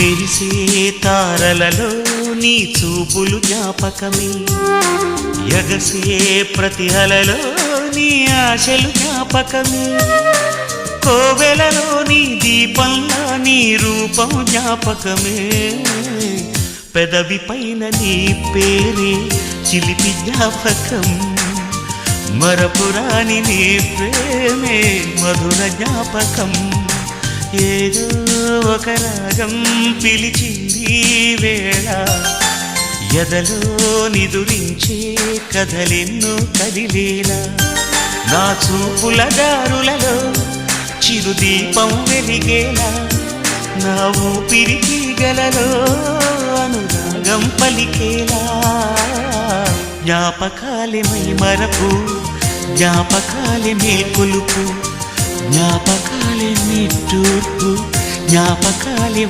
మెరిసే తారలలో నీ చూపులు జ్ఞాపకమే, ఎగసే ప్రతి అలలో నీ ఆశలు జ్ఞాపకమే, కోవెలలో నీ దీపంలో నీ రూపం జ్ఞాపకమే, పెదవి పైన నీ పేరే చిలిపి జ్ఞాపకం, మరపురాని నీ ప్రేమే మధుర జ్ఞాపకం. ఏదో ఒక రాగం పిలిచింది వేళ, ఎదలో నిదురించే కథలెన్నో కదిలేలా, నా చూపుల దారులలో చిరుదీపం వెలిగేలా, నా ఊపిరికి గలలో అనురాగం పలికేలా, జ్ఞాపకాలే మై మరపు, జ్ఞాపకాలే మేల్కొలుపు, జ్ఞాపకాలే నిట్టూర్పు, జ్ఞాపకాలే